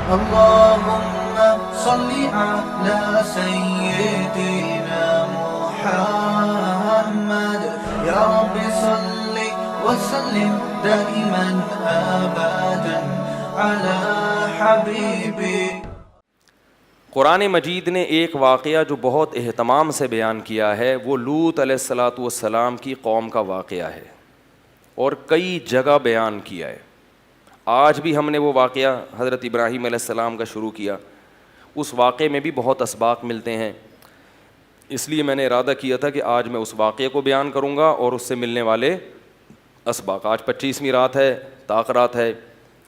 اللهم صل على سيدنا محمد يا رب صل وسلم دائما ابدا على حبيبي. قرآن مجید نے ایک واقعہ جو بہت اہتمام سے بیان کیا ہے وہ لوط علیہ الصلاۃ والسلام کی قوم کا واقعہ ہے اور کئی جگہ بیان کیا ہے. آج بھی ہم نے وہ واقعہ حضرت ابراہیم علیہ السلام کا شروع کیا. اس واقعے میں بھی بہت اسباق ملتے ہیں, اس لیے میں نے ارادہ کیا تھا کہ آج میں اس واقعے کو بیان کروں گا اور اس سے ملنے والے اسباق. آج 25ویں رات ہے, طاق رات ہے.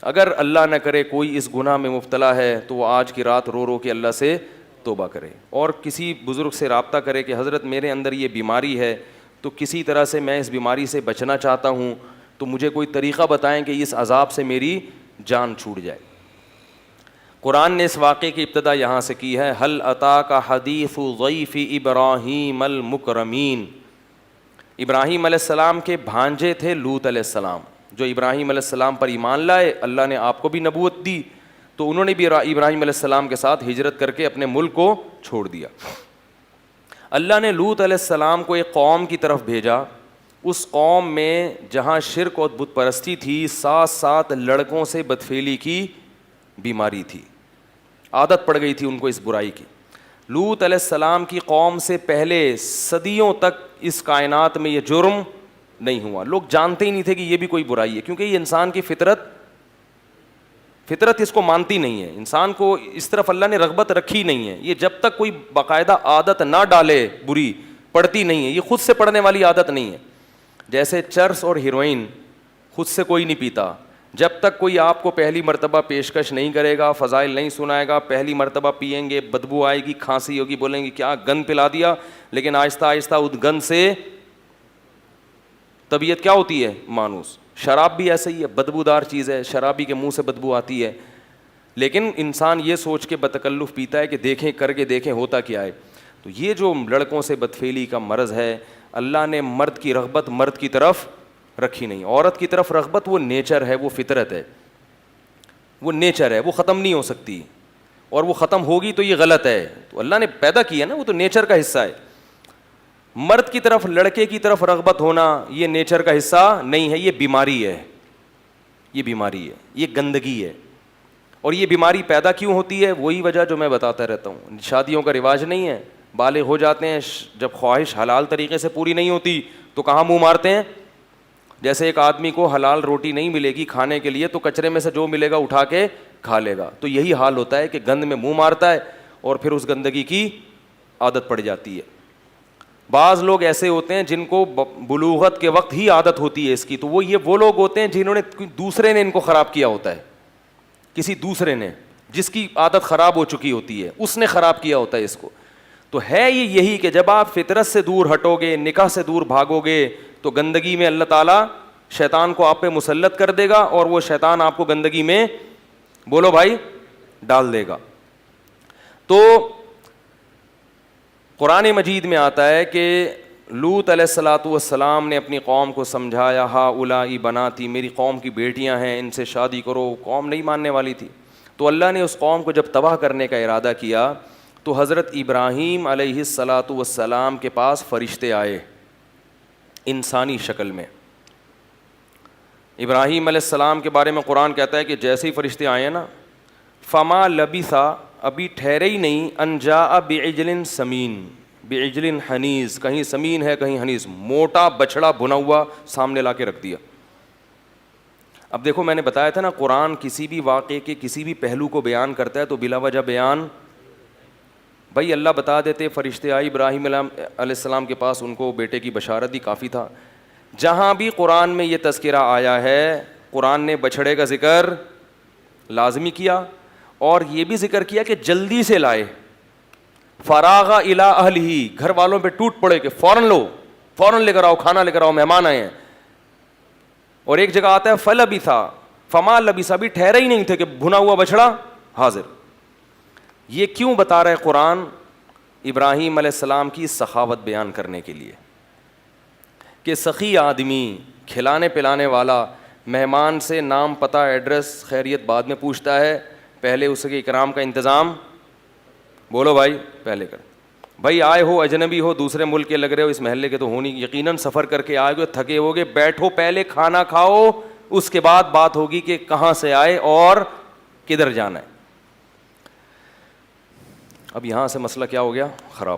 اگر اللہ نہ کرے کوئی اس گناہ میں مبتلا ہے تو وہ آج کی رات رو رو کے اللہ سے توبہ کرے اور کسی بزرگ سے رابطہ کرے کہ حضرت میرے اندر یہ بیماری ہے تو کسی طرح سے میں اس بیماری سے بچنا چاہتا ہوں, تو مجھے کوئی طریقہ بتائیں کہ اس عذاب سے میری جان چھوٹ جائے. قرآن نے اس واقعے کی ابتدا یہاں سے کی ہے, هل اتاک حدیث ضیف ابراہیم المکرمین. ابراہیم علیہ السلام کے بھانجے تھے لوط علیہ السلام, جو ابراہیم علیہ السلام پر ایمان لائے. اللہ نے آپ کو بھی نبوت دی تو انہوں نے بھی ابراہیم علیہ السلام کے ساتھ ہجرت کر کے اپنے ملک کو چھوڑ دیا. اللہ نے لوط علیہ السلام کو ایک قوم کی طرف بھیجا. اس قوم میں جہاں شرک اور بت پرستی تھی, 7 لڑکوں سے بدفعلی کی بیماری تھی, عادت پڑ گئی تھی ان کو اس برائی کی. لوط علیہ السلام کی قوم سے پہلے صدیوں تک اس کائنات میں یہ جرم نہیں ہوا. لوگ جانتے ہی نہیں تھے کہ یہ بھی کوئی برائی ہے, کیونکہ یہ انسان کی فطرت اس کو مانتی نہیں ہے. انسان کو اس طرف اللہ نے رغبت رکھی نہیں ہے. یہ جب تک کوئی باقاعدہ عادت نہ ڈالے بری, پڑتی نہیں ہے. یہ خود سے پڑنے والی عادت نہیں ہے. جیسے چرس اور ہیروئن خود سے کوئی نہیں پیتا. جب تک کوئی آپ کو پہلی مرتبہ پیشکش نہیں کرے گا, فضائل نہیں سنائے گا, پہلی مرتبہ پئیں گے, بدبو آئے گی, کھانسی ہوگی, بولیں گے کیا گند پلا دیا, لیکن آہستہ آہستہ اس گند سے طبیعت کیا ہوتی ہے, مانوس. شراب بھی ایسے ہی ہے, بدبودار چیز ہے, شرابی کے منہ سے بدبو آتی ہے, لیکن انسان یہ سوچ کے بتکلف پیتا ہے کہ دیکھیں, کر کے دیکھیں ہوتا کیا ہے. تو یہ جو لڑکوں سے بدفعلی کا مرض ہے, اللہ نے مرد کی رغبت مرد کی طرف رکھی نہیں. عورت کی طرف رغبت وہ نیچر ہے, وہ فطرت ہے, وہ نیچر ہے, وہ ختم نہیں ہو سکتی, اور وہ ختم ہوگی تو یہ غلط ہے. تو اللہ نے پیدا کیا نا, وہ تو نیچر کا حصہ ہے. مرد کی طرف, لڑکے کی طرف رغبت ہونا یہ نیچر کا حصہ نہیں ہے, یہ بیماری ہے. یہ بیماری ہے, یہ گندگی ہے. اور یہ بیماری پیدا کیوں ہوتی ہے, وہی وجہ جو میں بتاتا رہتا ہوں. شادیوں کا رواج نہیں ہے, بالغ ہو جاتے ہیں, جب خواہش حلال طریقے سے پوری نہیں ہوتی تو کہاں منہ مارتے ہیں. جیسے ایک آدمی کو حلال روٹی نہیں ملے گی کھانے کے لیے تو کچرے میں سے جو ملے گا اٹھا کے کھا لے گا. تو یہی حال ہوتا ہے کہ گند میں منہ مارتا ہے اور پھر اس گندگی کی عادت پڑ جاتی ہے. بعض لوگ ایسے ہوتے ہیں جن کو بلوغت کے وقت ہی عادت ہوتی ہے اس کی, تو وہ لوگ ہوتے ہیں جنہوں نے دوسرے نے ان کو خراب کیا ہوتا ہے. کسی دوسرے نے, جس کی عادت خراب ہو چکی ہوتی ہے, اس نے خراب کیا ہوتا ہے اس کو. تو ہے یہ یہی کہ جب آپ فطرت سے دور ہٹو گے, نکاح سے دور بھاگو گے, تو گندگی میں اللہ تعالیٰ شیطان کو آپ پہ مسلط کر دے گا, اور وہ شیطان آپ کو گندگی میں, بولو بھائی, ڈال دے گا. تو قرآن مجید میں آتا ہے کہ لوط علیہ الصلاۃ والسلام نے اپنی قوم کو سمجھایا, ہؤلاء بناتی, میری قوم کی بیٹیاں ہیں, ان سے شادی کرو. قوم نہیں ماننے والی تھی. تو اللہ نے اس قوم کو جب تباہ کرنے کا ارادہ کیا تو حضرت ابراہیم علیہ الصلاۃ والسلام کے پاس فرشتے آئے انسانی شکل میں. ابراہیم علیہ السلام کے بارے میں قرآن کہتا ہے کہ جیسے ہی فرشتے آئے نا, فما لبثا, ابھی ٹھہرے ہی نہیں, ان جاء بعجل سمین, بعجل حنیز, کہیں سمین ہے کہیں حنیز, موٹا بچڑا بھنا ہوا سامنے لا کے رکھ دیا. اب دیکھو, میں نے بتایا تھا نا, قرآن کسی بھی واقعے کے کسی بھی پہلو کو بیان کرتا ہے تو بلا وجہ بیان, بھائی اللہ بتا دیتے فرشتے آئے ابراہیم علیہ السلام کے پاس, ان کو بیٹے کی بشارت دی, کافی تھا. جہاں بھی قرآن میں یہ تذکرہ آیا ہے, قرآن نے بچھڑے کا ذکر لازمی کیا, اور یہ بھی ذکر کیا کہ جلدی سے لائے. فراغ الی اہلہ, گھر والوں پہ ٹوٹ پڑے کہ فوراً لو, فوراً لے کر آؤ, کھانا لے کر آؤ, مہمان آئے ہیں. اور ایک جگہ آتا ہے فلبثا, فما لبثا, بھی ٹھہرے ہی نہیں تھے کہ بھنا ہوا بچڑا حاضر. یہ کیوں بتا رہے قرآن؟ ابراہیم علیہ السلام کی سخاوت بیان کرنے کے لیے کہ سخی آدمی, کھلانے پلانے والا, مہمان سے نام پتہ ایڈریس خیریت بعد میں پوچھتا ہے, پہلے اس کے اکرام کا انتظام بولو بھائی پہلے کر. بھائی آئے ہو اجنبی ہو دوسرے ملک کے لگ رہے ہو اس محلے کے تو ہونی یقیناً سفر کر کے آئے گے تھکے ہوگے, بیٹھو پہلے کھانا کھاؤ اس کے بعد بات ہوگی کہ کہاں سے آئے اور کدھر جانا ہے. اب یہاں سے مسئلہ کیا ہو گیا خراب,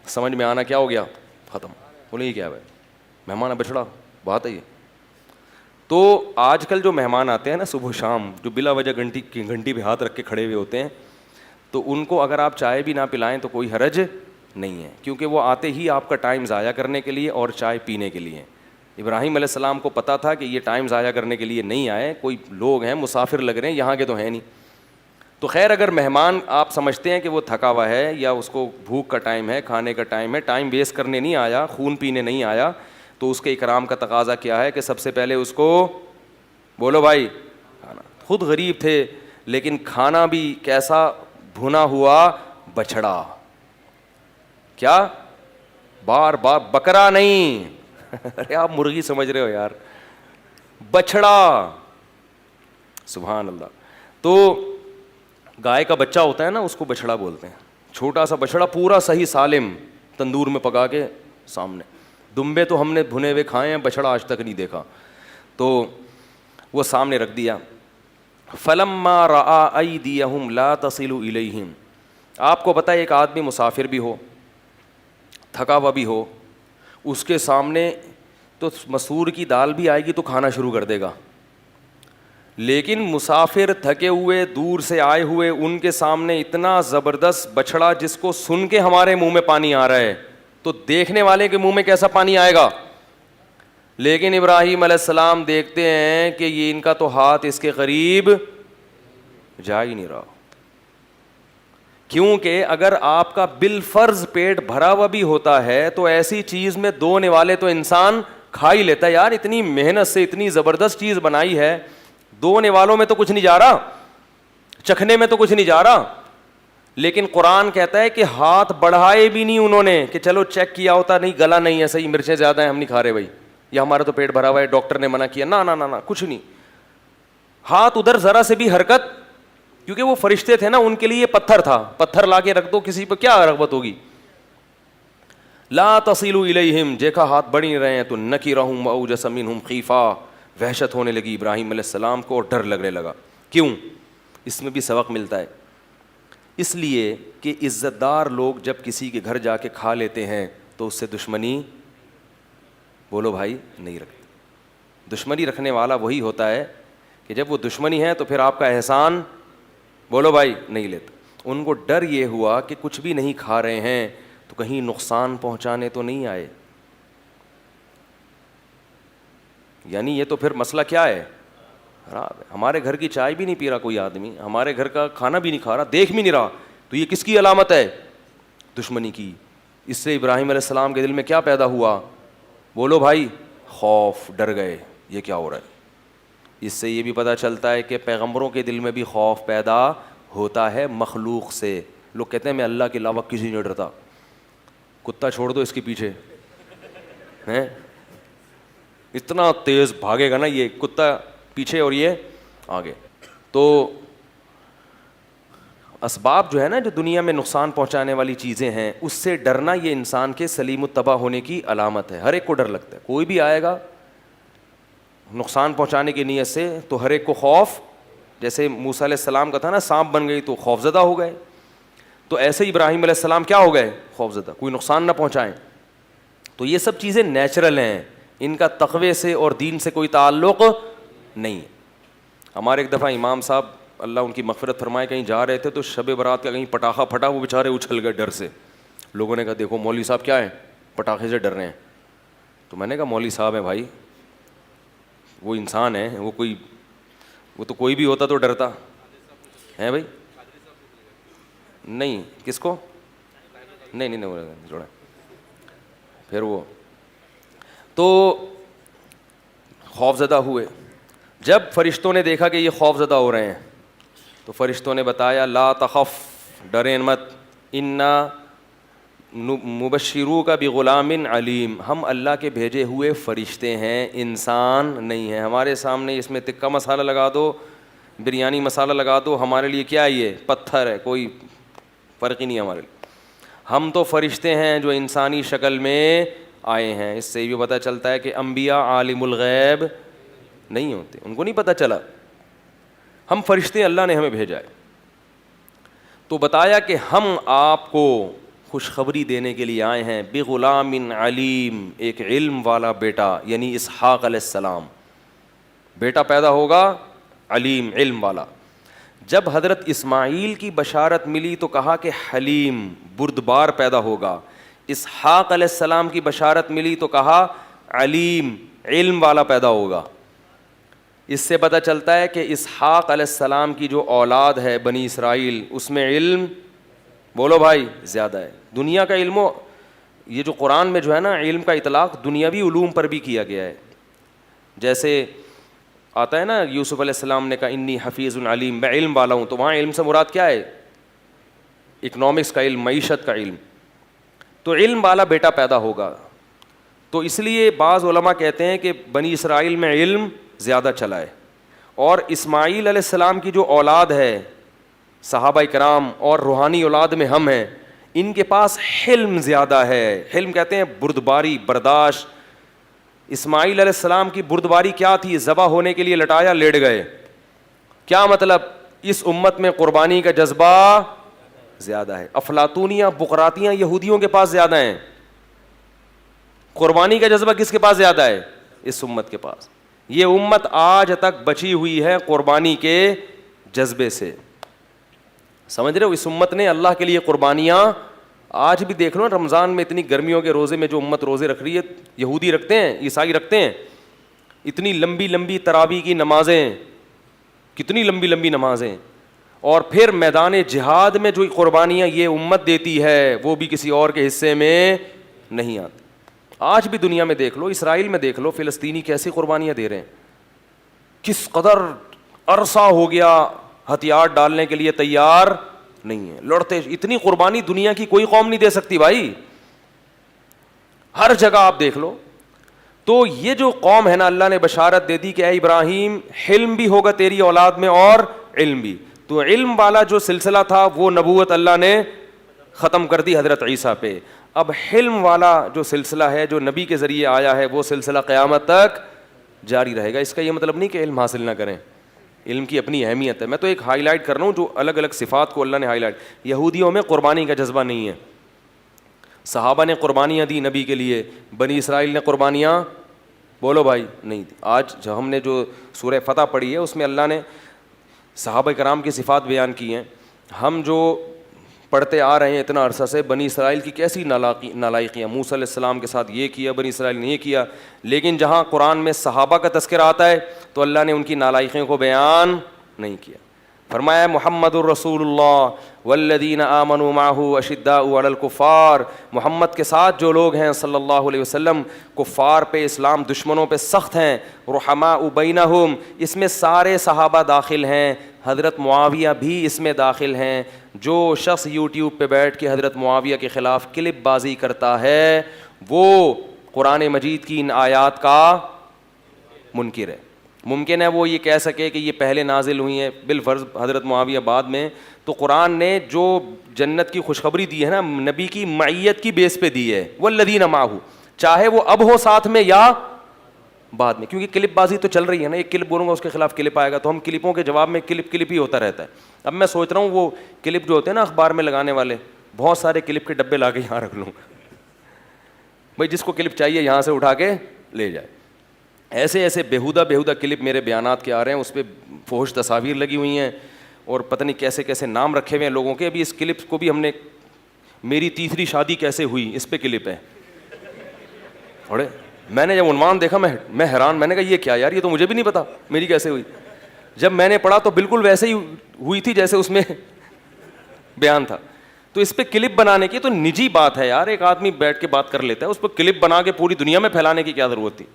سمجھ میں آنا کیا ہو گیا ختم. بولے یہ کیا ہے بھائی مہمان بچڑا بات ہے یہ. تو آج کل جو مہمان آتے ہیں نا صبح شام جو بلا وجہ گھنٹی پہ ہاتھ رکھ کے کھڑے ہوئے ہوتے ہیں, تو ان کو اگر آپ چائے بھی نہ پلائیں تو کوئی حرج نہیں ہے, کیونکہ وہ آتے ہی آپ کا ٹائم ضائع کرنے کے لیے اور چائے پینے کے لیے. ابراہیم علیہ السلام کو پتہ تھا کہ یہ ٹائم ضائع کرنے کے لیے نہیں آئے, کوئی لوگ ہیں مسافر لگ رہے ہیں یہاں کے تو ہیں نہیں. تو خیر اگر مہمان آپ سمجھتے ہیں کہ وہ تھکا ہوا ہے یا اس کو بھوک کا ٹائم ہے, کھانے کا ٹائم ہے, ٹائم ویسٹ کرنے نہیں آیا, خون پینے نہیں آیا, تو اس کے اکرام کا تقاضا کیا ہے کہ سب سے پہلے اس کو بولو بھائی کھانا. خود غریب تھے لیکن کھانا بھی کیسا بھنا ہوا بچڑا, کیا بار بار بکرا نہیں ارے آپ مرغی سمجھ رہے ہو یار, بچڑا. سبحان اللہ. تو گائے کا بچہ ہوتا ہے نا اس کو بچڑا بولتے ہیں, چھوٹا سا بچڑا پورا صحیح سالم تندور میں پکا کے سامنے. دمبے تو ہم نے بھنے ہوئے کھائے ہیں, بچڑا آج تک نہیں دیکھا. تو وہ سامنے رکھ دیا. فلما رأى أيديهم لا تصل إليهم. آپ کو پتہ ہے ایک آدمی مسافر بھی ہو تھکا ہوا بھی ہو, اس کے سامنے تو مسور کی دال بھی آئے گی تو کھانا شروع کر دے گا, لیکن مسافر تھکے ہوئے دور سے آئے ہوئے ان کے سامنے اتنا زبردست بچڑا جس کو سن کے ہمارے منہ میں پانی آ رہا ہے تو دیکھنے والے کے منہ میں کیسا پانی آئے گا. لیکن ابراہیم علیہ السلام دیکھتے ہیں کہ یہ ان کا تو ہاتھ اس کے قریب جا ہی نہیں رہا, کیونکہ اگر آپ کا بالفرض پیٹ بھرا ہوا بھی ہوتا ہے تو ایسی چیز میں دو نوالے تو انسان کھا ہی لیتا ہے. یار اتنی محنت سے اتنی زبردست چیز بنائی ہے, دو نوالوں میں تو کچھ نہیں جا رہا, چکھنے میں تو کچھ نہیں جا رہا. لیکن قرآن کہتا ہے کہ ہاتھ بڑھائے بھی نہیں انہوں نے کہ چلو چیک کیا ہوتا, نہیں گلا نہیں ہے صحیح, مرچیں زیادہ ہیں ہم نہیں کھا رہے بھائی, یا ہمارا تو پیٹ بھرا ہوا ہے ڈاکٹر نے منع کیا, نہ نہ کچھ نہیں. ہاتھ ادھر ذرا سے بھی حرکت, کیونکہ وہ فرشتے تھے نا ان کے لیے پتھر تھا, پتھر لا کے رکھ دو کسی پہ کیا رغبت ہوگی. لا تصلوا الیہم, دیکھا ہاتھ بڑھ نہیں رہے ہیں تو نکرہم واوجس منہم خیفہ, وحشت ہونے لگی ابراہیم علیہ السلام کو اور ڈر لگنے لگا. کیوں؟ اس میں بھی سبق ملتا ہے. اس لیے کہ عزت دار لوگ جب کسی کے گھر جا کے کھا لیتے ہیں تو اس سے دشمنی بولو بھائی نہیں رکھتے. دشمنی رکھنے والا وہی ہوتا ہے کہ جب وہ دشمنی ہے تو پھر آپ کا احسان بولو بھائی نہیں لیتا. ان کو ڈر یہ ہوا کہ کچھ بھی نہیں کھا رہے ہیں تو کہیں نقصان پہنچانے تو نہیں آئے. یعنی یہ تو پھر مسئلہ کیا ہے خراب ہے. ہمارے گھر کی چائے بھی نہیں پی رہا کوئی آدمی, ہمارے گھر کا کھانا بھی نہیں کھا رہا, دیکھ بھی نہیں رہا, تو یہ کس کی علامت ہے؟ دشمنی کی. اس سے ابراہیم علیہ السلام کے دل میں کیا پیدا ہوا بولو بھائی؟ خوف, ڈر گئے یہ کیا ہو رہا ہے. اس سے یہ بھی پتہ چلتا ہے کہ پیغمبروں کے دل میں بھی خوف پیدا ہوتا ہے مخلوق سے. لوگ کہتے ہیں میں اللہ کے علاوہ کسی نہیں ڈرتا, کتا چھوڑ دو اس کے پیچھے ہیں, اتنا تیز بھاگے گا نا یہ کتا پیچھے اور یہ آگے. تو اسباب جو ہے نا جو دنیا میں نقصان پہنچانے والی چیزیں ہیں اس سے ڈرنا یہ انسان کے سلیم الطبع ہونے کی علامت ہے. ہر ایک کو ڈر لگتا ہے, کوئی بھی آئے گا نقصان پہنچانے کی نیت سے تو ہر ایک کو خوف, جیسے موسیٰ علیہ السلام کا تھا نا سانپ بن گئی تو خوف زدہ ہو گئے, تو ایسے ہی ابراہیم علیہ السلام کیا ہو گئے خوف زدہ, کوئی نقصان نہ پہنچائیں. تو یہ سب چیزیں نیچرل ہیں, ان کا تقوی سے اور دین سے کوئی تعلق نہیں ہے. ہمارے ایک دفعہ امام صاحب اللہ ان کی مغفرت فرمائے کہیں جا رہے تھے تو شب برات کا کہیں پٹاخہ پھٹا, وہ بیچارے اچھل گئے ڈر سے. لوگوں نے کہا دیکھو مولوی صاحب کیا ہیں پٹاخے سے ڈر رہے ہیں. تو میں نے کہا مولوی صاحب ہیں بھائی, وہ انسان ہیں, وہ تو کوئی بھی ہوتا تو ڈرتا ہے بھائی. نہیں کس کو نہیں جوڑا پھر وہ تو خوف زدہ ہوئے. جب فرشتوں نے دیکھا کہ یہ خوف زدہ ہو رہے ہیں تو فرشتوں نے بتایا لا تخف, ڈریں مت, انا مبشرو کا بغلام علیم, ہم اللہ کے بھیجے ہوئے فرشتے ہیں, انسان نہیں ہیں. ہمارے سامنے اس میں تکہ مسالہ لگا دو, بریانی مسالہ لگا دو, ہمارے لیے کیا ہے یہ پتھر ہے, کوئی فرق ہی نہیں ہے ہمارے لیے. ہم تو فرشتے ہیں جو انسانی شکل میں آئے ہیں. اس سے یہ بھی پتہ چلتا ہے کہ انبیاء عالم الغیب نہیں ہوتے, ان کو نہیں پتہ چلا. ہم فرشتے اللہ نے ہمیں بھیجا ہے. تو بتایا کہ ہم آپ کو خوشخبری دینے کے لیے آئے ہیں بغلام علیم, ایک علم والا بیٹا, یعنی اسحاق علیہ السلام بیٹا پیدا ہوگا علیم علم والا. جب حضرت اسماعیل کی بشارت ملی تو کہا کہ حلیم بردبار پیدا ہوگا. اسحاق علیہ السلام کی بشارت ملی تو کہا علیم علم والا پیدا ہوگا. اس سے پتہ چلتا ہے کہ اسحاق علیہ السلام کی جو اولاد ہے بنی اسرائیل, اس میں علم بولو بھائی زیادہ ہے. دنیا کا علم, یہ جو قرآن میں جو ہے نا علم کا اطلاق دنیاوی علوم پر بھی کیا گیا ہے. جیسے آتا ہے نا یوسف علیہ السلام نے کہا انی حفیظ علیم, میں علم والا ہوں, تو وہاں علم سے مراد کیا ہے؟ اکنامکس کا علم, معیشت کا علم. تو علم والا بیٹا پیدا ہوگا. تو اس لیے بعض علماء کہتے ہیں کہ بنی اسرائیل میں علم زیادہ چلا ہے, اور اسماعیل علیہ السلام کی جو اولاد ہے صحابہ کرام اور روحانی اولاد میں ہم ہیں, ان کے پاس حلم زیادہ ہے. حلم کہتے ہیں بردباری, برداشت. اسماعیل علیہ السلام کی بردباری کیا تھی؟ ذبح ہونے کے لیے لٹایا لیٹ گئے. کیا مطلب؟ اس امت میں قربانی کا جذبہ زیادہ ہے. افلاطونیاں بقراتیاں یہودیوں کے پاس زیادہ ہیں. قربانی کا جذبہ کس کے پاس زیادہ ہے؟ اس امت کے پاس. یہ امت آج تک بچی ہوئی ہے قربانی کے جذبے سے. سمجھ رہے ہو؟ اس امت نے اللہ کے لیے قربانیاں, آج بھی دیکھ لو رمضان میں اتنی گرمیوں کے روزے میں جو امت روزے رکھ رہی ہے, یہودی رکھتے ہیں, عیسائی رکھتے ہیں, اتنی لمبی لمبی تراویح کی نمازیں, کتنی لمبی لمبی نمازیں, اور پھر میدان جہاد میں جو قربانیاں یہ امت دیتی ہے وہ بھی کسی اور کے حصے میں نہیں آتی. آج بھی دنیا میں دیکھ لو, اسرائیل میں دیکھ لو, فلسطینی کیسی قربانیاں دے رہے ہیں, کس قدر عرصہ ہو گیا ہتھیار ڈالنے کے لیے تیار نہیں ہے, لڑتے. اتنی قربانی دنیا کی کوئی قوم نہیں دے سکتی بھائی, ہر جگہ آپ دیکھ لو. تو یہ جو قوم ہے نا, اللہ نے بشارت دے دی کہ اے ابراہیم حلم بھی ہوگا تیری اولاد میں اور علم بھی. تو علم والا جو سلسلہ تھا وہ نبوت اللہ نے ختم کر دی حضرت عیسیٰ پہ. اب حلم والا جو سلسلہ ہے جو نبی کے ذریعے آیا ہے وہ سلسلہ قیامت تک جاری رہے گا. اس کا یہ مطلب نہیں کہ علم حاصل نہ کریں, علم کی اپنی اہمیت ہے. میں تو ایک ہائی لائٹ کر رہا ہوں جو الگ الگ صفات کو اللہ نے ہائی لائٹ. یہودیوں میں قربانی کا جذبہ نہیں ہے. صحابہ نے قربانیاں دی نبی کے لیے, بنی اسرائیل نے قربانیاں بولو بھائی نہیں دی. آج جو ہم نے جو سورہ فتح پڑھی ہے اس میں اللہ نے صحابہ کرام کی صفات بیان کی ہیں. ہم جو پڑھتے آ رہے ہیں اتنا عرصہ سے, بنی اسرائیل کی کیسی نالائقیاں, موسیٰ علیہ السلام کے ساتھ یہ کیا, بنی اسرائیل نے یہ کیا. لیکن جہاں قرآن میں صحابہ کا تذکرہ آتا ہے تو اللہ نے ان کی نالائقیوں کو بیان نہیں کیا. فرمایا محمد الرسول اللہ والذین آمنوا معہ اشداء علی الکفار, محمد کے ساتھ جو لوگ ہیں صلی اللہ علیہ وسلم کفار پہ, اسلام دشمنوں پہ سخت ہیں. رحماء بینہم, اس میں سارے صحابہ داخل ہیں, حضرت معاویہ بھی اس میں داخل ہیں. جو شخص یوٹیوب پہ بیٹھ کے حضرت معاویہ کے خلاف کلپ بازی کرتا ہے وہ قرآن مجید کی ان آیات کا منکر ہے. ممکن ہے وہ یہ کہہ سکے کہ یہ پہلے نازل ہوئی ہیں, بالفرض حضرت معاویہ بعد میں, تو قرآن نے جو جنت کی خوشخبری دی ہے نا نبی کی معیت کی بیس پہ دی ہے, والذین معہ, چاہے وہ اب ہو ساتھ میں یا بعد میں, کیونکہ کلپ بازی تو چل رہی ہے نا. ایک کلپ بولوں گا اس کے خلاف کلپ آئے گا, تو ہم کلپوں کے جواب میں کلپ ہی ہوتا رہتا ہے. اب میں سوچ رہا ہوں وہ کلپ جو ہوتے ہیں نا اخبار میں لگانے والے, بہت سارے کلپ کے ڈبے لا کے یہاں رکھ لوں, بھائی جس کو کلپ چاہیے یہاں سے اٹھا کے لے جائے. ایسے ایسے بیہودہ کلپ میرے بیانات کے آ رہے ہیں, اس پہ فحش تصاویر لگی ہوئی ہیں اور پتہ نہیں کیسے کیسے نام رکھے ہوئے ہیں لوگوں کے. ابھی اس کلپ کو بھی ہم نے, میری تیسری شادی کیسے ہوئی, اس پہ کلپ ہے. اور میں نے جب عنوان دیکھا میں حیران, میں نے کہا یہ کیا یار, یہ تو مجھے بھی نہیں پتا میری کیسے ہوئی. جب میں نے پڑھا تو بالکل ویسے ہی ہوئی تھی جیسے اس میں بیان تھا. تو اس پہ کلپ بنانے کی تو نجی بات ہے یار, ایک آدمی بیٹھ کے بات کر لیتا ہے, اس پہ کلپ بنا کے پوری دنیا میں پھیلانے کی کیا ضرورت تھی.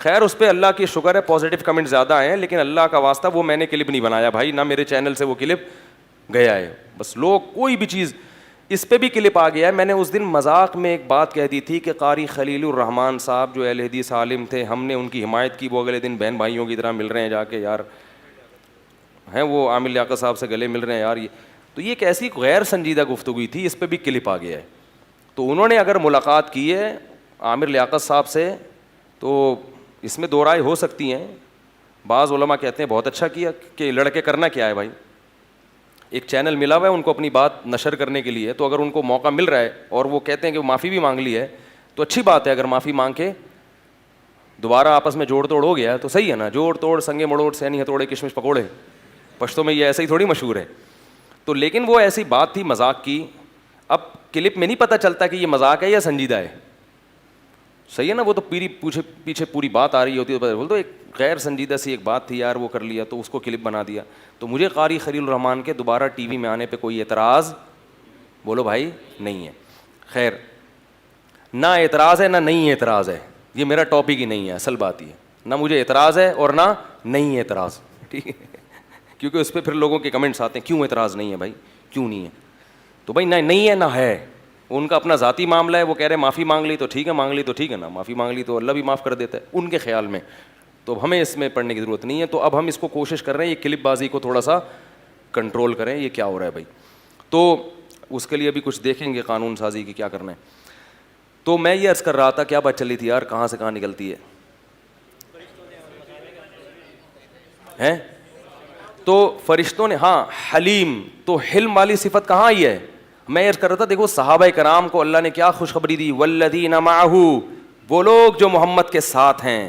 خیر اس پہ اللہ کی شکر ہے پازیٹیو کمنٹ زیادہ آئے ہیں, لیکن اللہ کا واسطہ وہ میں نے کلپ نہیں بنایا بھائی, نہ میرے چینل سے وہ کلپ گیا ہے. بس لوگ کوئی بھی چیز, اس پہ بھی کلپ آ گیا ہے. میں نے اس دن مذاق میں ایک بات کہہ دی تھی کہ قاری خلیل الرحمان صاحب جو اہل حدیث عالم تھے, ہم نے ان کی حمایت کی, وہ اگلے دن بہن بھائیوں کی طرح مل رہے ہیں جا کے. یار ہیں وہ عامر لیاقت صاحب سے گلے مل رہے ہیں یار یہ تو یہ ایک ایسی غیر سنجیدہ گفتگو تھی, اس پہ بھی کلپ آ گیا ہے. تو انہوں نے اگر ملاقات کی ہے عامر لیاقت صاحب سے تو اس میں دو رائے ہو سکتی ہیں. بعض علماء کہتے ہیں بہت اچھا کیا کہ لڑکے کرنا کیا ہے بھائی, ایک چینل ملا ہوا ہے ان کو اپنی بات نشر کرنے کے لیے, تو اگر ان کو موقع مل رہا ہے اور وہ کہتے ہیں کہ وہ معافی بھی مانگ لی ہے تو اچھی بات ہے. اگر معافی مانگ کے دوبارہ آپس میں جوڑ توڑ ہو گیا تو صحیح ہے نا, جوڑ توڑ سنگے مڑوڑ سینی ہتھوڑے کشمش پکوڑے, پشتوں میں یہ ایسے ہی تھوڑی مشہور ہے. تو لیکن وہ ایسی بات تھی مذاق کی. اب کلپ میں نہیں پتہ چلتا کہ یہ مذاق ہے یا سنجیدہ ہے, صحیح ہے نا, وہ تو پیچھے پوری بات آ رہی ہوتی ہے, بول تو ایک غیر سنجیدہ سی ایک بات تھی یار, وہ کر لیا تو اس کو کلپ بنا دیا. تو مجھے قاری خلیل الرحمان کے دوبارہ ٹی وی میں آنے پہ کوئی اعتراض بولو بھائی نہیں ہے. خیر, نہ اعتراض ہے نہ نہیں اعتراض ہے, یہ میرا ٹاپک ہی نہیں ہے. اصل بات یہ نہ مجھے اعتراض ہے اور نہ نہیں اعتراض, ٹھیک ہے, کیونکہ اس پہ پھر لوگوں کے کمنٹس آتے ہیں کیوں اعتراض نہیں ہے بھائی, کیوں نہیں ہے. تو بھائی نہ نہیں ہے نہ ہے, ان کا اپنا ذاتی معاملہ ہے. وہ کہہ رہے ہیں معافی مانگ لی تو ٹھیک ہے, مانگ لی تو ٹھیک ہے نا, معافی مانگ لی تو اللہ بھی معاف کر دیتا ہے ان کے خیال میں. تو ہمیں اس میں پڑھنے کی ضرورت نہیں ہے. تو اب ہم اس کو کوشش کر رہے ہیں یہ کلپ بازی کو تھوڑا سا کنٹرول کریں, یہ کیا ہو رہا ہے بھائی. تو اس کے لیے بھی کچھ دیکھیں گے قانون سازی کی کیا کرنا ہے. تو میں یہ عرض کر رہا تھا, کیا بات چلی تھی یار, کہاں سے کہاں نکلتی ہے ہیں. تو فرشتوں نے, ہاں حلیم, تو حلم والی صفت کہاں آئی ہے. میں عرض کر رہا تھا دیکھو صحابہ کرام کو اللہ نے کیا خوشخبری دی, والذین معہ, وہ لوگ جو محمد کے ساتھ ہیں,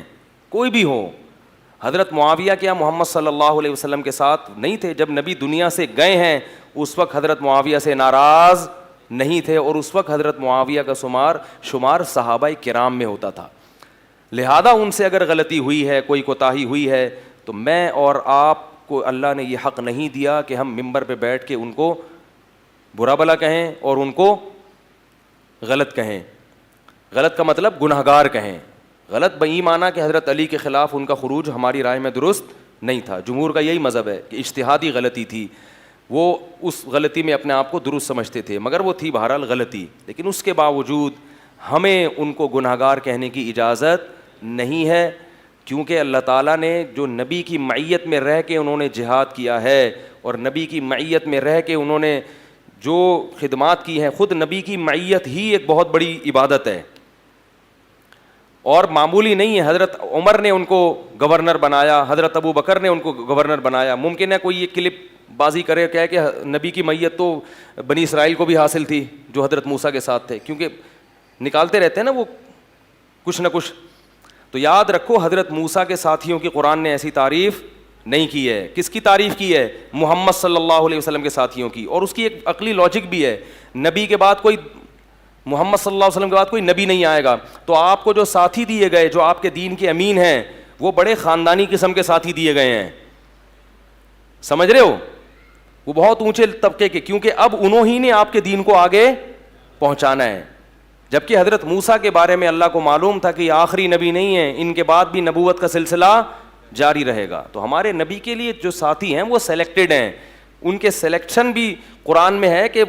کوئی بھی ہو. حضرت معاویہ کیا محمد صلی اللہ علیہ وسلم کے ساتھ نہیں تھے؟ جب نبی دنیا سے گئے ہیں اس وقت حضرت معاویہ سے ناراض نہیں تھے, اور اس وقت حضرت معاویہ کا شمار صحابہ کرام میں ہوتا تھا. لہذا ان سے اگر غلطی ہوئی ہے, کوئی کوتاہی ہوئی ہے, تو میں اور آپ کو اللہ نے یہ حق نہیں دیا کہ ہم ممبر پہ بیٹھ کے ان کو برا بلا کہیں اور ان کو غلط کہیں. غلط کا مطلب گنہگار کہیں. غلط بئی معنی کہ حضرت علی کے خلاف ان کا خروج ہماری رائے میں درست نہیں تھا. جمہور کا یہی مذہب ہے کہ اجتہادی غلطی تھی, وہ اس غلطی میں اپنے آپ کو درست سمجھتے تھے, مگر وہ تھی بہرحال غلطی. لیکن اس کے باوجود ہمیں ان کو گنہگار کہنے کی اجازت نہیں ہے, کیونکہ اللہ تعالیٰ نے جو نبی کی معیت میں رہ کے انہوں نے جہاد کیا ہے, اور نبی کی معیت میں رہ کے انہوں نے جو خدمات کی ہیں, خود نبی کی معیت ہی ایک بہت بڑی عبادت ہے اور معمولی نہیں ہے. حضرت عمر نے ان کو گورنر بنایا, حضرت ابو بکر نے ان کو گورنر بنایا. ممکن ہے کوئی یہ کلپ بازی کرے کہے کہ نبی کی معیت تو بنی اسرائیل کو بھی حاصل تھی جو حضرت موسیٰ کے ساتھ تھے, کیونکہ نکالتے رہتے ہیں نا وہ کچھ نہ کچھ. تو یاد رکھو حضرت موسیٰ کے ساتھیوں کی قرآن نے ایسی تعریف نہیں کی ہے. کس کی تعریف کی ہے؟ محمد صلی اللہ علیہ وسلم کے ساتھیوں کی. اور اس کی ایک عقلی لاجک بھی ہے, نبی کے بعد کوئی, محمد صلی اللہ علیہ وسلم کے بعد کوئی نبی نہیں آئے گا, تو آپ کو جو ساتھی دیے گئے, جو آپ کے دین کے امین ہیں, وہ بڑے خاندانی قسم کے ساتھی دیے گئے ہیں. سمجھ رہے ہو, وہ بہت اونچے طبقے کے, کیونکہ اب انہوں ہی نے آپ کے دین کو آگے پہنچانا ہے. جبکہ حضرت موسیٰ کے بارے میں اللہ کو معلوم تھا کہ یہ آخری نبی نہیں ہے, ان کے بعد بھی نبوت کا سلسلہ جاری رہے گا. تو ہمارے نبی کے لیے جو ساتھی ہیں وہ سلیکٹڈ ہیں, ان کے سلیکشن بھی قرآن میں ہے کہ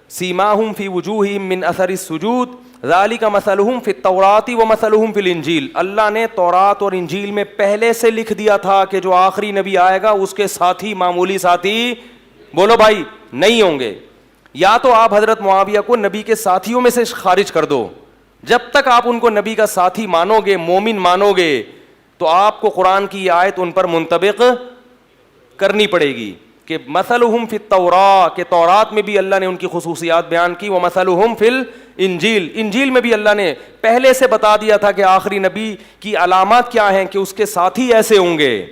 سیماہم فی وجوہہم من اثر السجود ذالک مثلہم فی التوراۃ ومثلہم فی الانجیل. اللہ نے تورات اور انجیل میں پہلے سے لکھ دیا تھا کہ جو آخری نبی آئے گا اس کے ساتھی معمولی ساتھی بولو بھائی نہیں ہوں گے. یا تو آپ حضرت معاویہ کو نبی کے ساتھیوں میں سے خارج کر دو, جب تک آپ ان کو نبی کا ساتھی مانو گے, مومن مانو گے, تو آپ کو قرآن کی آیت ان پر منطبق کرنی پڑے گی کہ مثلہم فی التوراۃ, کہ تورات میں بھی اللہ نے ان کی خصوصیات بیان کی, ومثلہم فی الانجیل, انجیل میں بھی اللہ نے پہلے سے بتا دیا تھا کہ آخری نبی کی علامات کیا ہیں, کہ اس کے ساتھی ایسے ہوں گے.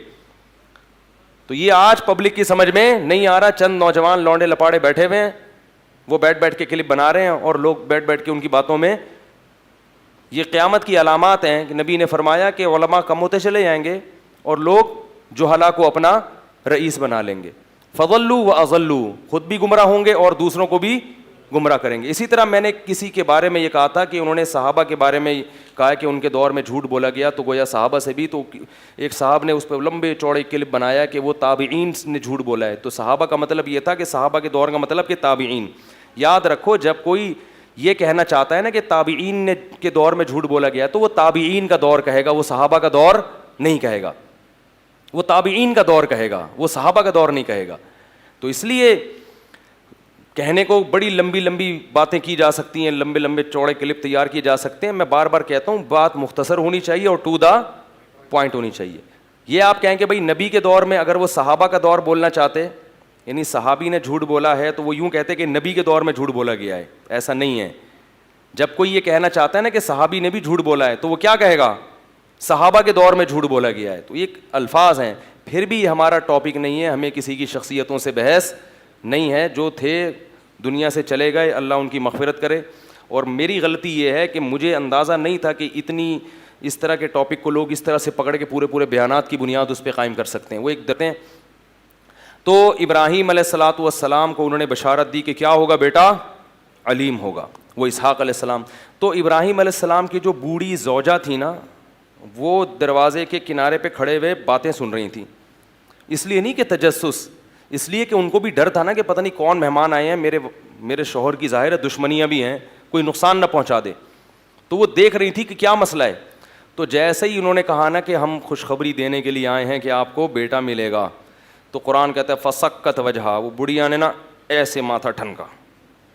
تو یہ آج پبلک کی سمجھ میں نہیں آ رہا. چند نوجوان لونڈے لپاڑے بیٹھے ہوئے ہیں, وہ بیٹھ کے کلپ بنا رہے ہیں, اور لوگ بیٹھ کے ان کی باتوں میں یہ قیامت کی علامات ہیں کہ نبی نے فرمایا کہ علماء کم ہوتے چلے جائیں گے اور لوگ جہلا کو اپنا رئیس بنا لیں گے. فضلوا واضلوا, خود بھی گمراہ ہوں گے اور دوسروں کو بھی گمراہ کریں گے. اسی طرح میں نے کسی کے بارے میں یہ کہا تھا کہ انہوں نے صحابہ کے بارے میں کہا کہ ان کے دور میں جھوٹ بولا گیا, تو گویا صحابہ سے بھی. تو ایک صاحب نے اس پہ لمبے چوڑے کلپ بنایا کہ وہ تابعین نے جھوٹ بولا ہے. تو صحابہ کا مطلب یہ تھا کہ صحابہ کے دور کا مطلب کہ تابعین. یاد رکھو, جب کوئی یہ کہنا چاہتا ہے نا کہ تابعین نے کے دور میں جھوٹ بولا گیا, تو وہ تابعین کا دور کہے گا, وہ صحابہ کا دور نہیں کہے گا. وہ تابعین کا دور کہے گا, وہ صحابہ کا دور نہیں کہے گا. تو اس لیے کہنے کو بڑی لمبی لمبی باتیں کی جا سکتی ہیں, لمبے لمبے چوڑے کلپ تیار کیے جا سکتے ہیں. میں بار بار کہتا ہوں بات مختصر ہونی چاہیے اور ٹو دا پوائنٹ ہونی چاہیے. یہ آپ کہیں کہ بھائی نبی کے دور میں اگر وہ صحابہ کا دور بولنا چاہتے, یعنی صحابی نے جھوٹ بولا ہے تو وہ یوں کہتے کہ نبی کے دور میں جھوٹ بولا گیا ہے, ایسا نہیں ہے. جب کوئی یہ کہنا چاہتا ہے نا کہ صحابی نے بھی جھوٹ بولا ہے تو وہ کیا کہے گا, صحابہ کے دور میں جھوٹ بولا گیا ہے. تو یہ الفاظ ہیں. پھر بھی ہمارا ٹاپک نہیں ہے, ہمیں کسی کی شخصیتوں سے بحث نہیں ہے. جو تھے دنیا سے چلے گئے, اللہ ان کی مغفرت کرے. اور میری غلطی یہ ہے کہ مجھے اندازہ نہیں تھا کہ اتنی اس طرح کے ٹاپک کو لوگ اس طرح سے پکڑ کے پورے بیانات کی بنیاد اس پہ قائم کر سکتے ہیں. وہ ایک دیتے ہیں. تو ابراہیم علیہ الصلاۃ والسلام کو انہوں نے بشارت دی کہ کیا ہوگا بیٹا, علیم ہوگا. وہ اسحاق علیہ السلام. تو ابراہیم علیہ السلام کی جو بوڑھی زوجہ تھی نا, وہ دروازے کے کنارے پہ کھڑے ہوئے باتیں سن رہی تھیں. اس لیے نہیں کہ تجسس, اس لیے کہ ان کو بھی ڈر تھا نا کہ پتہ نہیں کون مہمان آئے ہیں, میرے شوہر کی ظاہر ہے دشمنیاں بھی ہیں, کوئی نقصان نہ پہنچا دے. تو وہ دیکھ رہی تھی کہ کیا مسئلہ ہے. تو جیسے ہی انہوں نے کہا نا کہ ہم خوشخبری دینے کے لیے آئے ہیں کہ آپ کو بیٹا ملے گا, تو قرآن کہتا ہے فسکت وجہا, وہ بڑھیا نے نا ایسے ماتھا ٹھنکا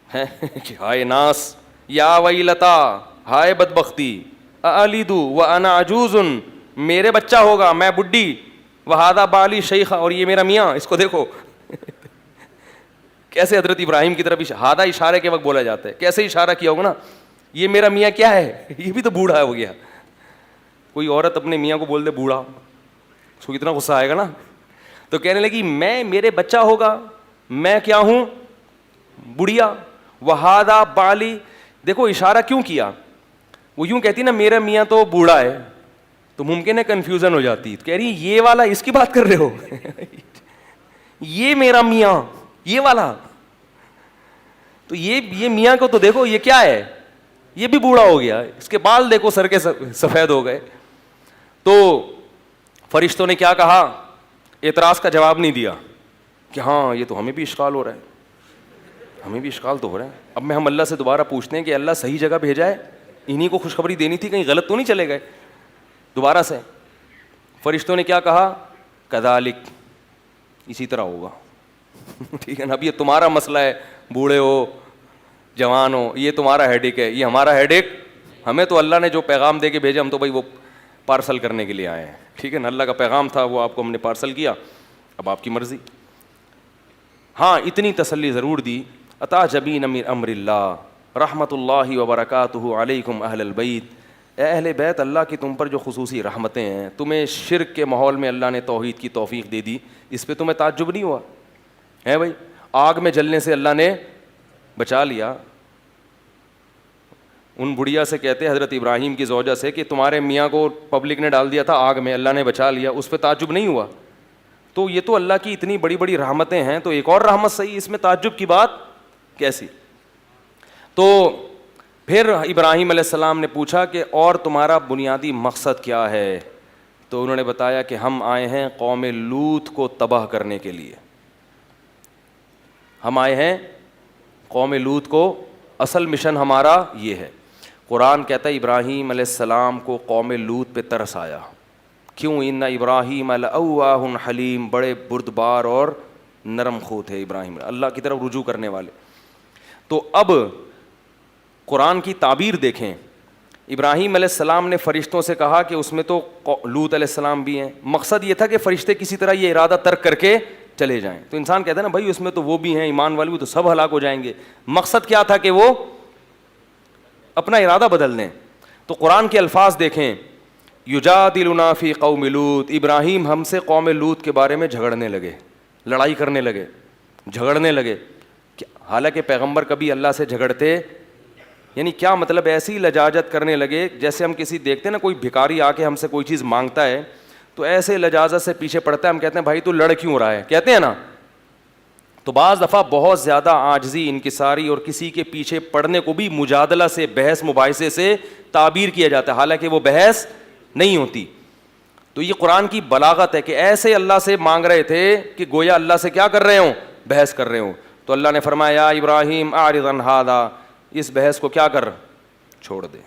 ہے کہ ہائے ناس, یا ویلتا, ہائے بدبختی, الیدو وانا عجوز, میرے بچہ ہوگا میں بڈھی, وہذا بالی شیخہ, اور یہ میرا میاں. اس کو دیکھو کیسے حضرت ابراہیم کی طرف ہادہ اشارے کے وقت بولا جاتا ہے, کیسے اشارہ کیا ہوگا نا, یہ میرا میاں کیا ہے, یہ بھی تو بوڑھا ہو گیا. کوئی عورت اپنے میاں کو بول دے بوڑھا, اس کو کتنا غصہ آئے گا نا. تو کہنے لگی میرے بچہ ہوگا, میں کیا ہوں, بڑھیا. وہذا بالی, دیکھو اشارہ کیوں کیا. وہ یوں کہتی نا میرا میاں تو بوڑھا ہے, تو ممکن ہے کنفیوژن ہو جاتی. کہہ رہی یہ والا اس کی بات کر رہے ہو یہ میرا میاں یہ والا, تو یہ میاں کو تو دیکھو یہ کیا ہے, یہ بھی بوڑھا ہو گیا, اس کے بال دیکھو سر کے سفید ہو گئے. تو فرشتوں نے کیا کہا, اعتراض کا جواب نہیں دیا کہ ہاں یہ تو ہمیں بھی اشکال ہو رہا ہے, ہمیں بھی اشکال تو ہو رہا ہے. اب میں ہم اللہ سے دوبارہ پوچھتے ہیں کہ اللہ صحیح جگہ بھیجا ہے, انہیں کو خوشخبری دینی تھی, کہیں غلط تو نہیں چلے گئے. دوبارہ سے فرشتوں نے کیا کہا, کذالک, اسی طرح ہوگا. ٹھیک ہے نا, اب یہ تمہارا مسئلہ ہے, بوڑھے ہو جوان ہو, یہ تمہارا ہیڈ ایک ہے, یہ ہمارا ہیڈ ایک. ہمیں تو اللہ نے جو پیغام دے کے بھیجا, ہم تو بھائی وہ پارسل کرنے کے لیے آئے ہیں. ٹھیک ہے نا, اللہ کا پیغام تھا, وہ آپ کو ہم نے پارسل کیا, اب آپ کی مرضی. ہاں اتنی تسلی ضرور دی, اتعجبین من امر اللہ رحمۃ اللہ وبرکاتہ علیکم اہل البیت, اے اہل بیت, اللہ کی تم پر جو خصوصی رحمتیں ہیں, تمہیں شرک کے ماحول میں اللہ نے توحید کی توفیق دے دی, اس پہ تمہیں تعجب نہیں ہوا ہے بھائی. آگ میں جلنے سے اللہ نے بچا لیا. ان بڑھیا سے کہتے حضرت ابراہیم کی زوجہ سے کہ تمہارے میاں کو پبلک نے ڈال دیا تھا آگ میں, اللہ نے بچا لیا, اس پہ تعجب نہیں ہوا. تو یہ تو اللہ کی اتنی بڑی بڑی رحمتیں ہیں, تو ایک اور رحمت صحیح, اس میں تعجب کی بات کیسی. تو پھر ابراہیم علیہ السلام نے پوچھا کہ اور تمہارا بنیادی مقصد کیا ہے. تو انہوں نے بتایا کہ ہم آئے ہیں قوم لوط کو تباہ کرنے کے لیے, ہم آئے ہیں قوم لوط کو, اصل مشن ہمارا یہ ہے. قرآن کہتا ہے ابراہیم علیہ السلام کو قوم لوط پہ ترس آیا. کیوں, ان ابراہیم لأواہ حلیم, بڑے بردبار اور نرم خو تھے ابراہیم, اللہ کی طرف رجوع کرنے والے. تو اب قرآن کی تعبیر دیکھیں, ابراہیم علیہ السلام نے فرشتوں سے کہا کہ اس میں تو لوط علیہ السلام بھی ہیں. مقصد یہ تھا کہ فرشتے کسی طرح یہ ارادہ ترک کر کے چلے جائیں. تو انسان کہتا ہے نا بھائی اس میں تو وہ بھی ہیں, ایمان والے بھی, تو سب ہلاک ہو جائیں گے. مقصد کیا تھا کہ وہ اپنا ارادہ بدل دیں. تو قرآن کے الفاظ دیکھیں, یجادلنا فی قوم لوط, ابراہیم ہم سے قوم لوط کے بارے میں جھگڑنے لگے, لڑائی کرنے لگے, جھگڑنے لگے. حالانکہ پیغمبر کبھی اللہ سے جھگڑتے, یعنی کیا مطلب, ایسی لجاجت کرنے لگے جیسے ہم کسی دیکھتے ہیں نا کوئی بھکاری آ کے ہم سے کوئی چیز مانگتا ہے تو ایسے لجاجت سے پیچھے پڑتا ہے, ہم کہتے ہیں بھائی تو لڑ کیوں رہا ہے, کہتے ہیں نا. تو بعض دفعہ بہت زیادہ عاجزی, انکساری اور کسی کے پیچھے پڑنے کو بھی مجادلہ سے, بحث مباحثے سے تعبیر کیا جاتا ہے, حالانکہ وہ بحث نہیں ہوتی. تو یہ قرآن کی بلاغت ہے کہ ایسے اللہ سے مانگ رہے تھے کہ گویا اللہ سے کیا کر رہے ہوں, بحث کر رہے ہوں. تو اللہ نے فرمایا یا ابراہیم اعرض عن ھذا, اس بحث کو کیا کر, چھوڑ دے,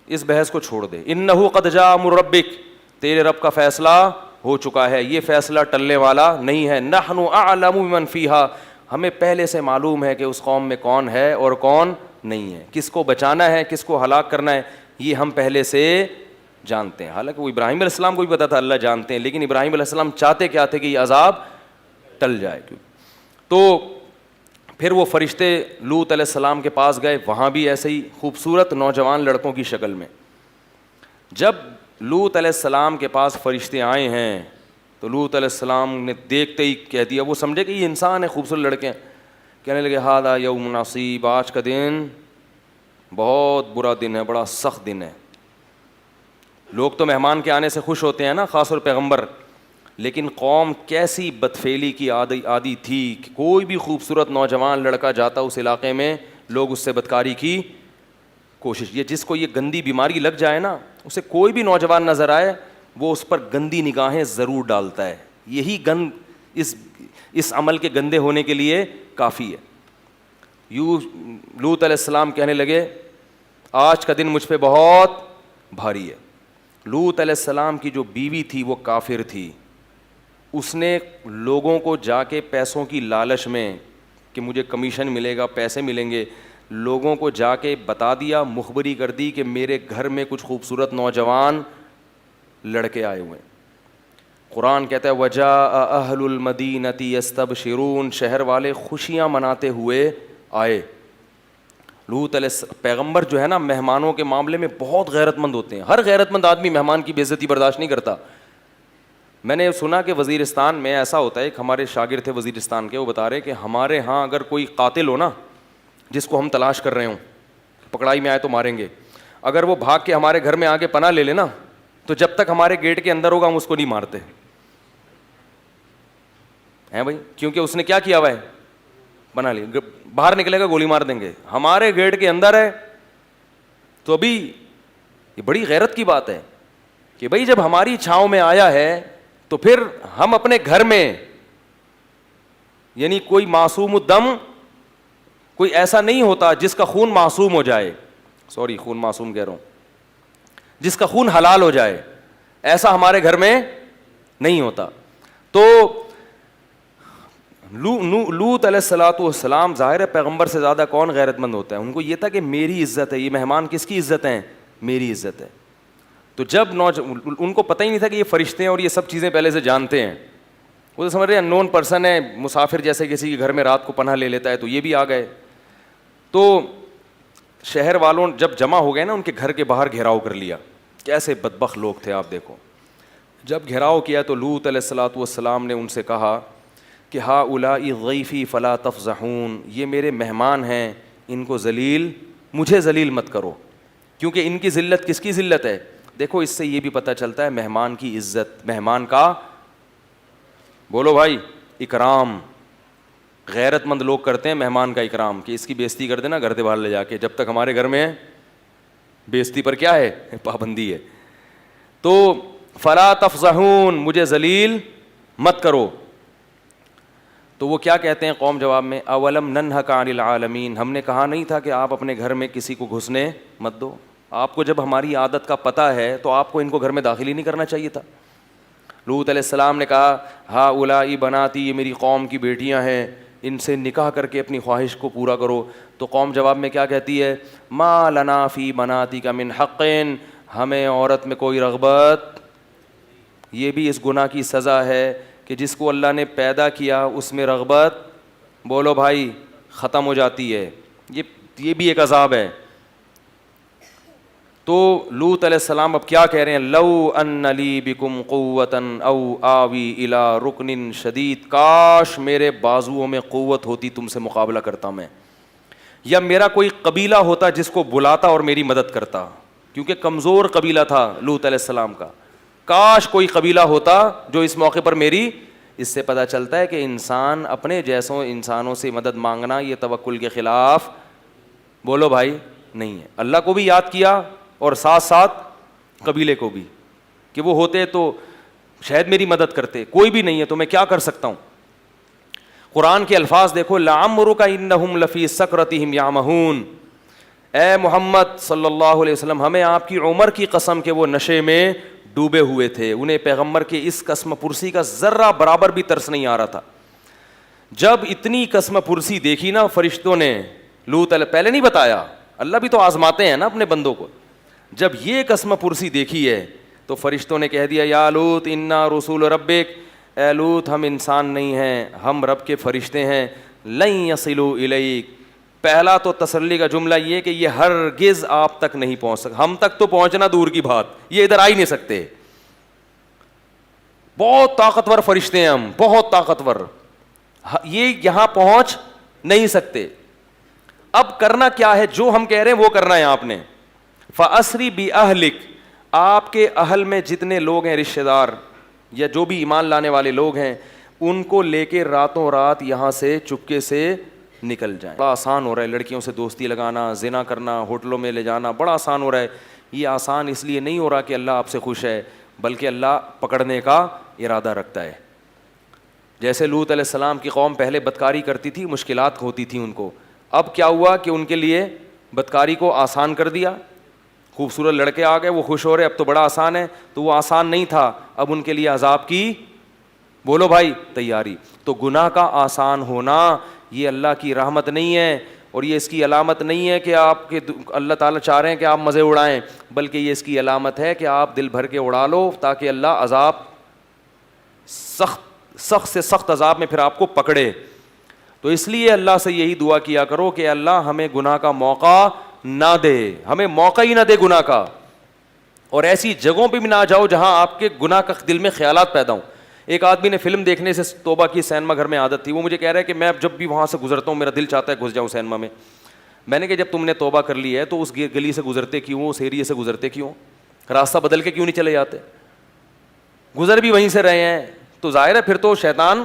اس بحث کو چھوڑ دے. انہ قد جاء امر ربک, تیرے رب کا فیصلہ ہو چکا ہے, یہ فیصلہ ٹلنے والا نہیں ہے. نحن اعلم بمن فیہا, ہمیں پہلے سے معلوم ہے کہ اس قوم میں کون ہے اور کون نہیں ہے, کس کو بچانا ہے کس کو ہلاک کرنا ہے, یہ ہم پہلے سے جانتے ہیں. حالانکہ وہ ابراہیم علیہ السلام کو بھی پتا تھا اللہ جانتے ہیں, لیکن ابراہیم علیہ السلام چاہتے کیا تھے کہ یہ عذاب ٹل جائے. تو پھر وہ فرشتے لوط علیہ السلام کے پاس گئے, وہاں بھی ایسے ہی خوبصورت نوجوان لڑکوں کی شکل میں. جب لوط علیہ السلام کے پاس فرشتے آئے ہیں تو لوط علیہ السلام نے دیکھتے ہی کہہ دیا, وہ سمجھے کہ یہ انسان ہے, خوبصورت لڑکے ہیں. کہنے لگے ھذا یوم عصیب, آج کا دن بہت برا دن ہے, بڑا سخت دن ہے. لوگ تو مہمان کے آنے سے خوش ہوتے ہیں نا, خاص طور پیغمبر, لیکن قوم کیسی بدفعلی کی عادی تھی کہ کوئی بھی خوبصورت نوجوان لڑکا جاتا اس علاقے میں, لوگ اس سے بدکاری کی کوشش. یہ جس کو یہ گندی بیماری لگ جائے نا, اسے کوئی بھی نوجوان نظر آئے وہ اس پر گندی نگاہیں ضرور ڈالتا ہے. یہی گند اس عمل کے گندے ہونے کے لیے کافی ہے. یوں لوط علیہ السلام کہنے لگے آج کا دن مجھ پہ بہت بھاری ہے. لوط علیہ السلام کی جو بیوی تھی وہ کافر تھی. اس نے لوگوں کو جا کے پیسوں کی لالچ میں کہ مجھے کمیشن ملے گا, پیسے ملیں گے, لوگوں کو جا کے بتا دیا, مخبری کر دی کہ میرے گھر میں کچھ خوبصورت نوجوان لڑکے آئے ہوئے ہیں. قرآن کہتا ہے وجاء اہل المدینۃ یستبشرون, شہر والے خوشیاں مناتے ہوئے آئے. لوط علیہ پیغمبر جو ہے نا مہمانوں کے معاملے میں بہت غیرت مند ہوتے ہیں. ہر غیرت مند آدمی مہمان کی بے عزتی برداشت نہیں کرتا. میں نے سنا کہ وزیرستان میں ایسا ہوتا ہے, ایک ہمارے شاگرد تھے وزیرستان کے, وہ بتا رہے کہ ہمارے ہاں اگر کوئی قاتل ہو نا جس کو ہم تلاش کر رہے ہوں, پکڑائی میں آئے تو ماریں گے, اگر وہ بھاگ کے ہمارے گھر میں آ کے پناہ لے لینا تو جب تک ہمارے گیٹ کے اندر ہوگا ہم اس کو نہیں مارتے ہیں بھائی, کیونکہ اس نے کیا کیا ہوا ہے, بنا لی. باہر نکلے گا گولی مار دیں گے, ہمارے گیٹ کے اندر ہے. تو ابھی یہ بڑی غیرت کی بات ہے کہ بھائی جب ہماری چھاؤں میں آیا ہے تو پھر ہم اپنے گھر میں, یعنی کوئی معصوم الدم, کوئی ایسا نہیں ہوتا جس کا خون معصوم ہو جائے, سوری خون معصوم کہہ رہا ہوں, جس کا خون حلال ہو جائے, ایسا ہمارے گھر میں نہیں ہوتا. تو لوط علیہ الصلوۃ والسلام, ظاہر ہے پیغمبر سے زیادہ کون غیرت مند ہوتا ہے, ان کو یہ تھا کہ میری عزت ہے, یہ مہمان کس کی عزت ہیں, میری عزت ہے. تو جب ان کو پتہ ہی نہیں تھا کہ یہ فرشتے ہیں اور یہ سب چیزیں پہلے سے جانتے ہیں, وہ تو سمجھ رہے ہیں نون پرسن ہے, مسافر جیسے کسی کے گھر میں رات کو پناہ لے لیتا ہے, تو یہ بھی آ گئے. تو شہر والوں جب جمع ہو گئے نا, ان کے گھر کے باہر گھیراؤ کر لیا. کیسے بدبخت لوگ تھے آپ دیکھو. جب گھیراؤ کیا تو لوط علیہ الصلوۃ والسلام نے ان سے کہا کہ ہؤلاء ضیفی فلا تفضحون, یہ میرے مہمان ہیں, ان کو مجھے ذلیل مت کرو, کیونکہ ان کی ذلت کس کی ذلت ہے. دیکھو اس سے یہ بھی پتہ چلتا ہے مہمان کی عزت, مہمان کا بولو بھائی اکرام. غیرت مند لوگ کرتے ہیں مہمان کا اکرام, کہ اس کی بے عزتی کر دینا گھر سے باہر لے جا کے, جب تک ہمارے گھر میں بے عزتی پر کیا ہے, پابندی ہے. تو فلا تفضحون, مجھے ذلیل مت کرو. تو وہ کیا کہتے ہیں قوم جواب میں, اولم ننہک عن العالمین, ہم نے کہا نہیں تھا کہ آپ اپنے گھر میں کسی کو گھسنے مت دو. آپ کو جب ہماری عادت کا پتہ ہے تو آپ کو ان کو گھر میں داخل ہی نہیں کرنا چاہیے تھا. لوط علیہ السلام نے کہا ہؤلاء بناتی, یہ میری قوم کی بیٹیاں ہیں, ان سے نکاح کر کے اپنی خواہش کو پورا کرو. تو قوم جواب میں کیا کہتی ہے, ما لنا فی بناتک من حق, ہمیں عورت میں کوئی رغبت. یہ بھی اس گناہ کی سزا ہے کہ جس کو اللہ نے پیدا کیا اس میں رغبت, بولو بھائی, ختم ہو جاتی ہے. یہ بھی ایک عذاب ہے. تو لوط علیہ السلام اب کیا کہہ رہے ہیں, لو ان لی بکم قوۃ او آوی الی رکن شدید, کاش میرے بازوؤں میں قوت ہوتی تم سے مقابلہ کرتا میں, یا میرا کوئی قبیلہ ہوتا جس کو بلاتا اور میری مدد کرتا, کیونکہ کمزور قبیلہ تھا لوط علیہ السلام کا. کاش کوئی قبیلہ ہوتا جو اس موقع پر میری. اس سے پتہ چلتا ہے کہ انسان اپنے جیسوں انسانوں سے مدد مانگنا یہ توکل کے خلاف, بولو بھائی, نہیں ہے. اللہ کو بھی یاد کیا اور ساتھ ساتھ قبیلے کو بھی, کہ وہ ہوتے تو شاید میری مدد کرتے. کوئی بھی نہیں ہے تو میں کیا کر سکتا ہوں. قرآن کے الفاظ دیکھو, لعمرک انہم لفی سکرتہم یعمہون, اے محمد صلی اللہ علیہ وسلم ہمیں آپ کی عمر کی قسم کہ وہ نشے میں ڈوبے ہوئے تھے, انہیں پیغمبر کے اس قسم پرسی کا ذرہ برابر بھی ترس نہیں آ رہا تھا. جب اتنی قسم پرسی دیکھی نا فرشتوں نے, لوط علیہ, پہلے نہیں بتایا, اللہ بھی تو آزماتے ہیں نا اپنے بندوں کو. جب یہ قسم پرسی دیکھی ہے تو فرشتوں نے کہہ دیا یا لوط انا رسول ربک, اے لوط ہم انسان نہیں ہیں, ہم رب کے فرشتے ہیں. لن یصلوا الیک, پہلا تو تسلی کا جملہ یہ کہ یہ ہرگز آپ تک نہیں پہنچ سکتے, ہم تک تو پہنچنا دور کی بات, یہ ادھر آ ہی نہیں سکتے. بہت طاقتور فرشتے ہیں ہم, بہت طاقتور, یہ یہاں پہنچ نہیں سکتے. اب کرنا کیا ہے, جو ہم کہہ رہے ہیں وہ کرنا ہے آپ نے. فَأَسْرِ بِأَهْلِكَ, آپ کے اہل میں جتنے لوگ ہیں, رشتہ دار یا جو بھی ایمان لانے والے لوگ ہیں, ان کو لے کے راتوں رات یہاں سے چپکے سے نکل جائیں. بڑا آسان ہو رہا ہے لڑکیوں سے دوستی لگانا, زنا کرنا, ہوٹلوں میں لے جانا, بڑا آسان ہو رہا ہے. یہ آسان اس لیے نہیں ہو رہا کہ اللہ آپ سے خوش ہے, بلکہ اللہ پکڑنے کا ارادہ رکھتا ہے. جیسے لوط علیہ السلام کی قوم پہلے بدکاری کرتی تھی, مشکلات ہوتی تھیں ان کو, اب کیا ہوا کہ ان کے لیے بدکاری کو آسان کر دیا. خوبصورت لڑکے آ گئے, وہ خوش ہو رہے, اب تو بڑا آسان ہے. تو وہ آسان نہیں تھا, اب ان کے لیے عذاب کی, بولو بھائی, تیاری. تو گناہ کا آسان ہونا یہ اللہ کی رحمت نہیں ہے, اور یہ اس کی علامت نہیں ہے کہ آپ کے اللہ تعالیٰ چاہ رہے ہیں کہ آپ مزے اڑائیں, بلکہ یہ اس کی علامت ہے کہ آپ دل بھر کے اڑا لو تاکہ اللہ عذاب, سخت سے سخت عذاب میں پھر آپ کو پکڑے. تو اس لیے اللہ سے یہی دعا کیا کرو کہ اللہ ہمیں گناہ کا موقع نہ دے, ہمیں موقع ہی نہ دے گناہ کا, اور ایسی جگہوں پہ بھی نہ جاؤ جہاں آپ کے گناہ کا دل میں خیالات پیدا ہوں. ایک آدمی نے فلم دیکھنے سے توبہ کی, سینما گھر میں عادت تھی, وہ مجھے کہہ رہا ہے کہ میں جب بھی وہاں سے گزرتا ہوں میرا دل چاہتا ہے گھس جاؤں سینما میں. میں نے کہا جب تم نے توبہ کر لی ہے تو اس گلی سے گزرتے کیوں, اس ایریے سے گزرتے کیوں, راستہ بدل کے کیوں نہیں چلے جاتے؟ گزر بھی وہیں سے رہے ہیں تو ظاہر ہے پھر تو شیطان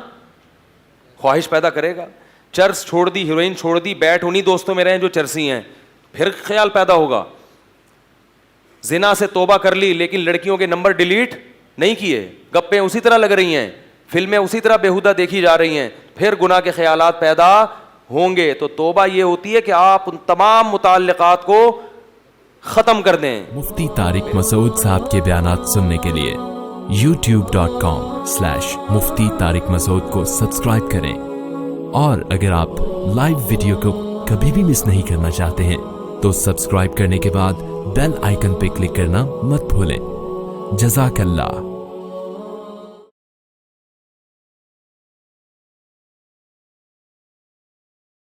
خواہش پیدا کرے گا. چرس چھوڑ دی, ہیروئن چھوڑ دی, بیٹھ انہیں دوستوں میں رہے جو چرسی ہیں, پھر خیال پیدا ہوگا. زنا سے توبہ کر لی لیکن لڑکیوں کے نمبر ڈیلیٹ نہیں کیے, گپیں اسی طرح لگ رہی ہیں, فلمیں اسی طرح بیہودہ دیکھی جا رہی ہیں, پھر گناہ کے خیالات پیدا ہوں گے. تو توبہ یہ ہوتی ہے کہ آپ ان تمام متعلقات کو ختم کر دیں. مفتی طارق مسعود صاحب کے بیانات سننے کے لیے youtube.com/مفتی طارق مسعود کو سبسکرائب کریں, اور اگر آپ لائیو ویڈیو کو کبھی بھی مس نہیں کرنا چاہتے ہیں تو سبسکرائب کرنے کے بعد بیل آئیکن پہ کلک کرنا مت بھولیں. جزاک اللہ.